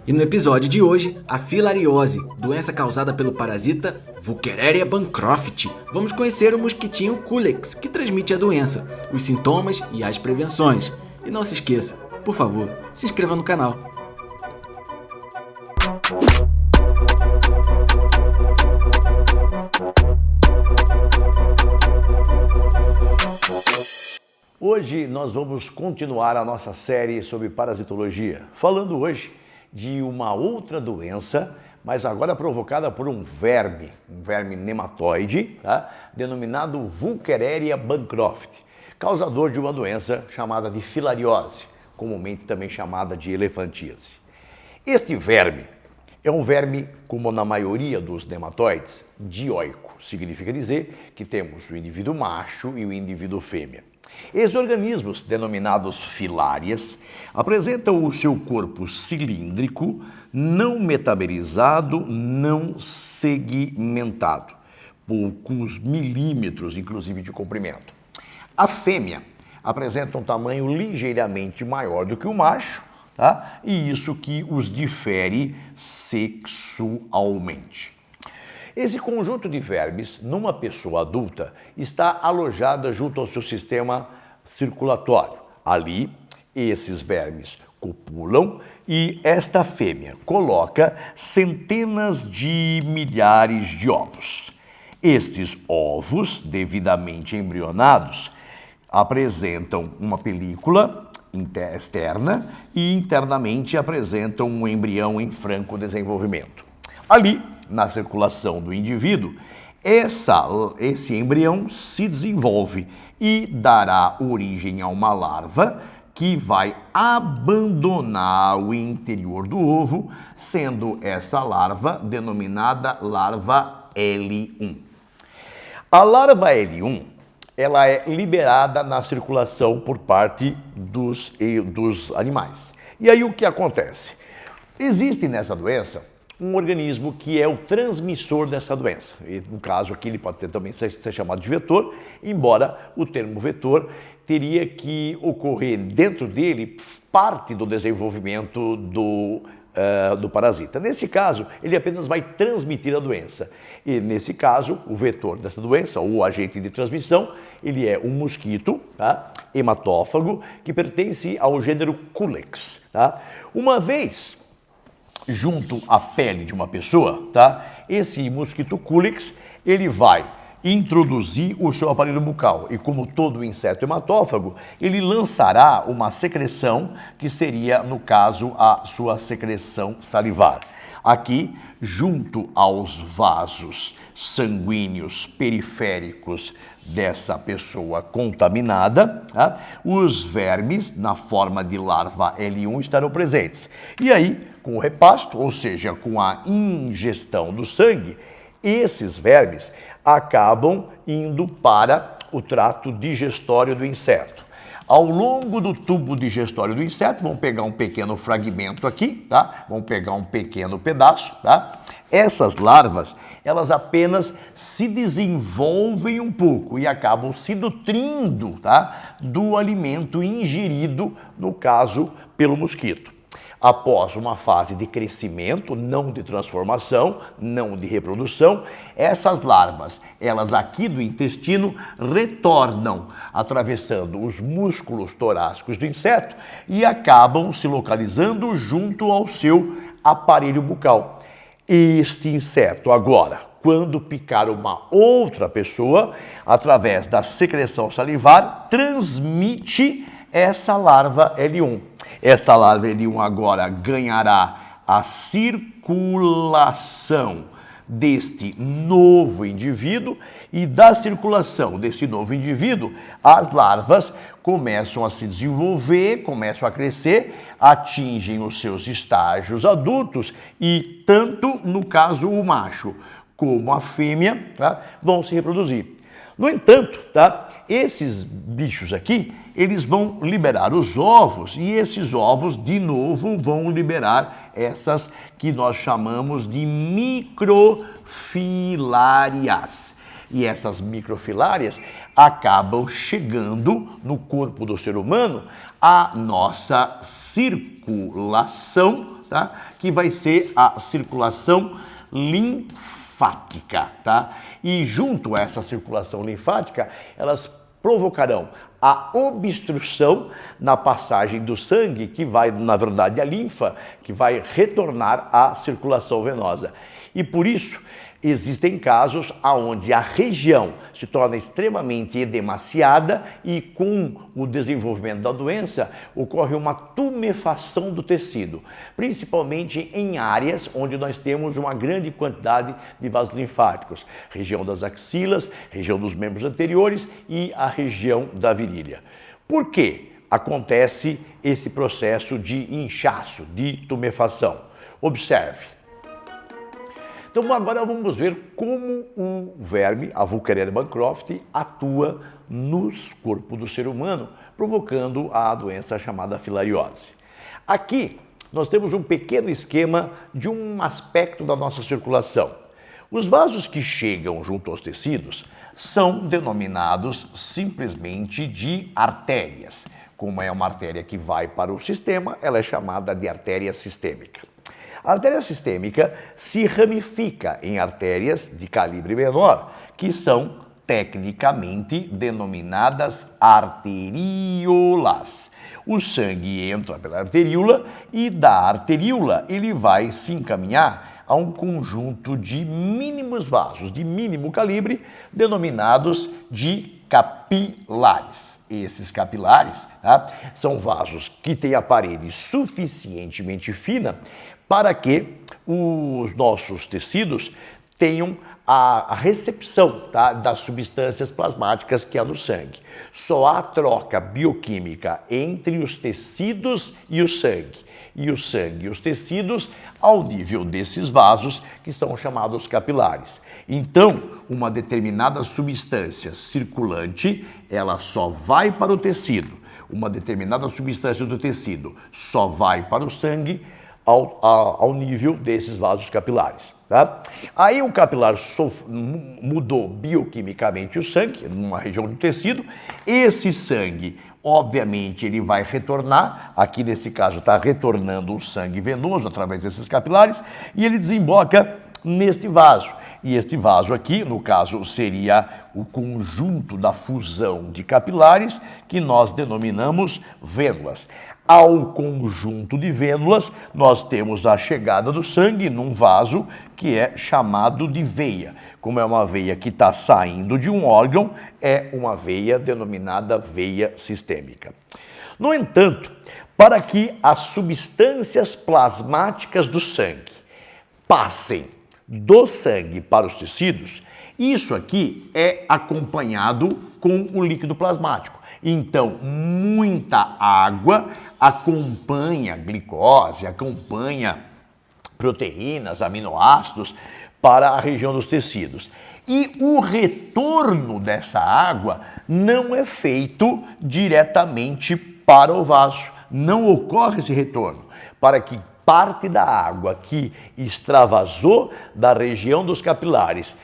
E no episódio de hoje, a filariose, doença causada pelo parasita Wuchereria bancrofti. Vamos conhecer o mosquitinho Culex, que transmite a doença, os sintomas e as prevenções. E não se esqueça, por favor, se inscreva no canal. Hoje nós vamos continuar a nossa série sobre parasitologia, falando hoje de uma outra doença, mas agora provocada por um verme nematóide, tá? Denominado Wuchereria bancrofti, causador de uma doença chamada de filariose, comumente também chamada de elefantíase. Este verme é um verme, como na maioria dos nematóides, dioico. Significa dizer que temos o indivíduo macho e o indivíduo fêmea. Esses organismos, denominados filárias, apresentam o seu corpo cilíndrico, não metabolizado, não segmentado, poucos milímetros, inclusive, de comprimento. A fêmea apresenta um tamanho ligeiramente maior do que o macho, tá? E isso que os difere sexualmente. Esse conjunto de vermes, numa pessoa adulta, está alojada junto ao seu sistema circulatório. Ali, esses vermes copulam e esta fêmea coloca centenas de milhares de ovos. Estes ovos, devidamente embrionados, apresentam uma película externa e internamente apresentam um embrião em franco desenvolvimento. Ali, na circulação do indivíduo, esse embrião se desenvolve e dará origem a uma larva que vai abandonar o interior do ovo, sendo essa larva denominada larva L1. A larva L1, ela é liberada na circulação por parte dos animais. E aí o que acontece? Existe nessa doença um organismo que é o transmissor dessa doença. E, no caso aqui ele pode também ser chamado de vetor, embora o termo vetor teria que ocorrer dentro dele parte do desenvolvimento do parasita. Nesse caso, ele apenas vai transmitir a doença. E nesse caso, o vetor dessa doença, ou o agente de transmissão, ele é um mosquito, tá? Hematófago, que pertence ao gênero Culex. Tá? Uma vez junto à pele de uma pessoa, tá? Esse mosquito Culex, ele vai introduzir o seu aparelho bucal e, como todo inseto hematófago, ele lançará uma secreção que seria, no caso, a sua secreção salivar. Aqui, junto aos vasos sanguíneos periféricos dessa pessoa contaminada, tá? Os vermes, na forma de larva L1, estarão presentes. E aí, com o repasto, ou seja, com a ingestão do sangue, esses vermes acabam indo para o trato digestório do inseto. Ao longo do tubo digestório do inseto, vão pegar um pequeno fragmento aqui, tá? Vão pegar um pequeno pedaço, tá? Essas larvas, elas apenas se desenvolvem um pouco e acabam se nutrindo, tá? Do alimento ingerido, no caso, pelo mosquito. Após uma fase de crescimento, não de transformação, não de reprodução, essas larvas, elas aqui do intestino, retornam atravessando os músculos torácicos do inseto e acabam se localizando junto ao seu aparelho bucal. Este inseto agora, quando picar uma outra pessoa, através da secreção salivar, transmite essa larva L1. Essa larva L1 agora ganhará a circulação deste novo indivíduo e da circulação desse novo indivíduo, as larvas começam a se desenvolver, começam a crescer, atingem os seus estágios adultos e tanto, no caso, o macho como a fêmea, tá, vão se reproduzir. No entanto, tá, esses bichos aqui, eles vão liberar os ovos e esses ovos, de novo, vão liberar essas que nós chamamos de microfilarias. E essas microfilárias acabam chegando no corpo do ser humano a nossa circulação, tá? Que vai ser a circulação linfática, tá? E junto a essa circulação linfática, elas provocarão a obstrução na passagem do sangue, que vai, na verdade, a linfa, que vai retornar à circulação venosa. E por isso, existem casos onde a região se torna extremamente edemaciada e com o desenvolvimento da doença ocorre uma tumefação do tecido, principalmente em áreas onde nós temos uma grande quantidade de vasos linfáticos, região das axilas, região dos membros anteriores e a região da virilha. Por que acontece esse processo de inchaço, de tumefação? Observe. Então agora vamos ver como o verme, a Wuchereria bancrofti, atua nos corpos do ser humano, provocando a doença chamada filariose. Aqui nós temos um pequeno esquema de um aspecto da nossa circulação. Os vasos que chegam junto aos tecidos são denominados simplesmente de artérias. Como é uma artéria que vai para o sistema, ela é chamada de artéria sistêmica. A artéria sistêmica se ramifica em artérias de calibre menor, que são tecnicamente denominadas arteríolas. O sangue entra pela arteríola e da arteríola ele vai se encaminhar a um conjunto de mínimos vasos, de mínimo calibre, denominados de capilares. Esses capilares, tá, são vasos que têm a parede suficientemente fina para que os nossos tecidos tenham a recepção, tá, das substâncias plasmáticas que há no sangue. Só há troca bioquímica entre os tecidos e o sangue e os tecidos ao nível desses vasos que são chamados capilares. Então, uma determinada substância circulante, ela só vai para o tecido. Uma determinada substância do tecido só vai para o sangue ao nível desses vasos capilares, tá? Aí o capilar mudou bioquimicamente o sangue, numa região do tecido. Esse sangue, obviamente, ele vai retornar, aqui nesse caso está retornando o sangue venoso através desses capilares, e ele desemboca neste vaso. E este vaso aqui, no caso, seria o conjunto da fusão de capilares, que nós denominamos vênulas. Ao conjunto de vênulas, nós temos a chegada do sangue num vaso que é chamado de veia. Como é uma veia que está saindo de um órgão, é uma veia denominada veia sistêmica. No entanto, para que as substâncias plasmáticas do sangue passem do sangue para os tecidos, isso aqui é acompanhado com o líquido plasmático. Então, muita água acompanha glicose, acompanha proteínas, aminoácidos para a região dos tecidos. E o retorno dessa água não é feito diretamente para o vaso. Não ocorre esse retorno. Para que parte da água que extravasou da região dos capilares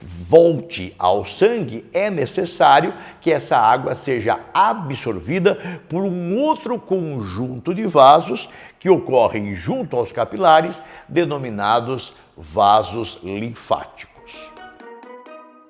volte ao sangue, é necessário que essa água seja absorvida por um outro conjunto de vasos que ocorrem junto aos capilares, denominados vasos linfáticos.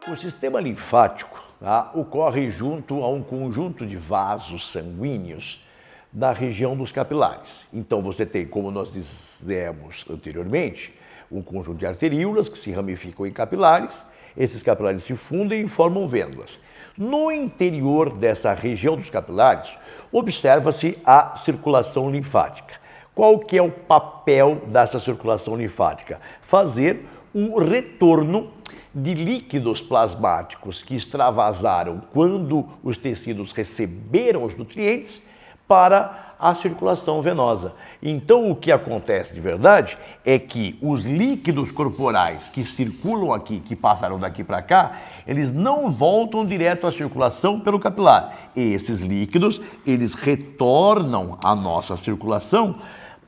O sistema linfático, tá, ocorre junto a um conjunto de vasos sanguíneos da região dos capilares. Então você tem, como nós dissemos anteriormente, um conjunto de arteríolas que se ramificam em capilares. Esses capilares se fundem e formam vênulas. No interior dessa região dos capilares, observa-se a circulação linfática. Qual que é o papel dessa circulação linfática? Fazer o retorno de líquidos plasmáticos que extravasaram quando os tecidos receberam os nutrientes para a circulação venosa. Então, o que acontece de verdade é que os líquidos corporais que circulam aqui, que passaram daqui para cá, eles não voltam direto à circulação pelo capilar. E esses líquidos, eles retornam à nossa circulação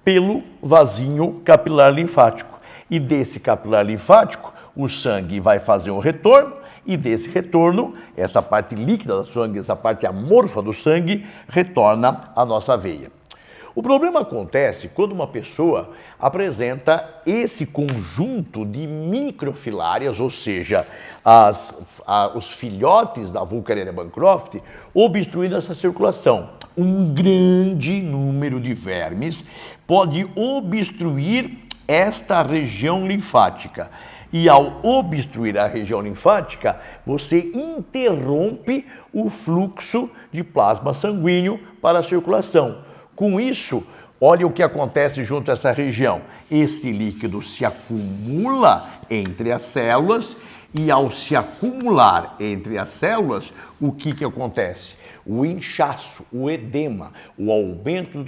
pelo vasinho capilar linfático. E desse capilar linfático, o sangue vai fazer um retorno E desse retorno, essa parte líquida do sangue, essa parte amorfa do sangue, retorna à nossa veia. O problema acontece quando uma pessoa apresenta esse conjunto de microfilárias, ou seja, os filhotes da Voulgeria bancroft, obstruindo essa circulação. Um grande número de vermes pode obstruir esta região linfática. E ao obstruir a região linfática, você interrompe o fluxo de plasma sanguíneo para a circulação. Com isso, olha o que acontece junto a essa região. Esse líquido se acumula entre as células e ao se acumular entre as células, o que acontece? O inchaço, o edema, o aumento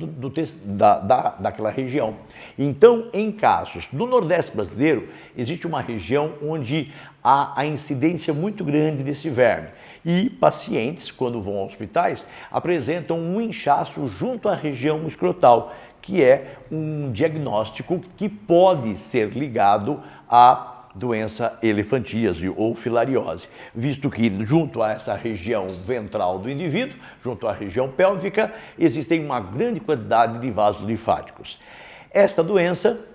daquela região. Então, em casos do Nordeste brasileiro, existe uma região onde há a incidência muito grande desse verme. E pacientes, quando vão a hospitais, apresentam um inchaço junto à região escrotal, que é um diagnóstico que pode ser ligado à doença elefantíase ou filariose, visto que junto a essa região ventral do indivíduo, junto à região pélvica, existem uma grande quantidade de vasos linfáticos. Esta doença,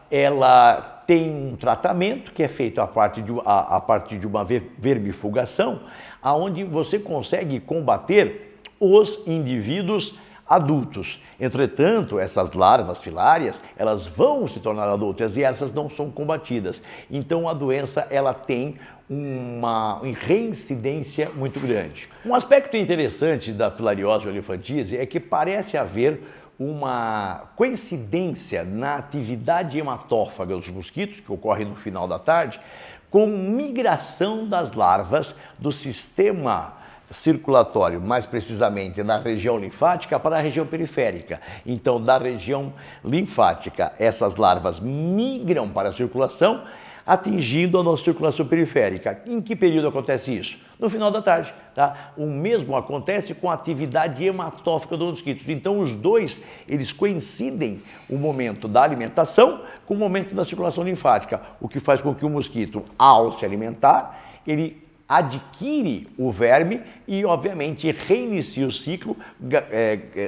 ela tem um tratamento que é feito a partir de uma vermifugação, aonde você consegue combater os indivíduos adultos. Entretanto, essas larvas filárias, elas vão se tornar adultas e essas não são combatidas. Então a doença ela tem uma reincidência muito grande. Um aspecto interessante da filariose ou elefantíase é que parece haver uma coincidência na atividade hematófaga dos mosquitos, que ocorre no final da tarde, com migração das larvas do sistema circulatório, mais precisamente na região linfática para a região periférica. Então, da região linfática, essas larvas migram para a circulação, atingindo a nossa circulação periférica. Em que período acontece isso? No final da tarde, tá? O mesmo acontece com a atividade hematófaga dos mosquitos. Então, os dois, eles coincidem o momento da alimentação com o momento da circulação linfática, o que faz com que o mosquito, ao se alimentar, ele adquire o verme e, obviamente, reinicia o ciclo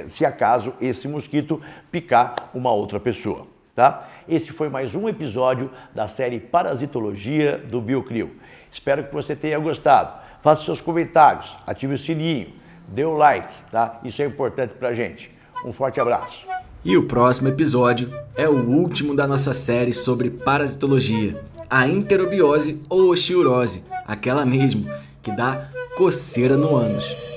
se acaso esse mosquito picar uma outra pessoa. Tá? Esse foi mais um episódio da série Parasitologia do Biocrio. Espero que você tenha gostado. Faça seus comentários, ative o sininho, dê o like, tá? Isso é importante pra gente. Um forte abraço. E o próximo episódio é o último da nossa série sobre parasitologia, a enterobiose ou osteourose, aquela mesmo que dá coceira no ânus.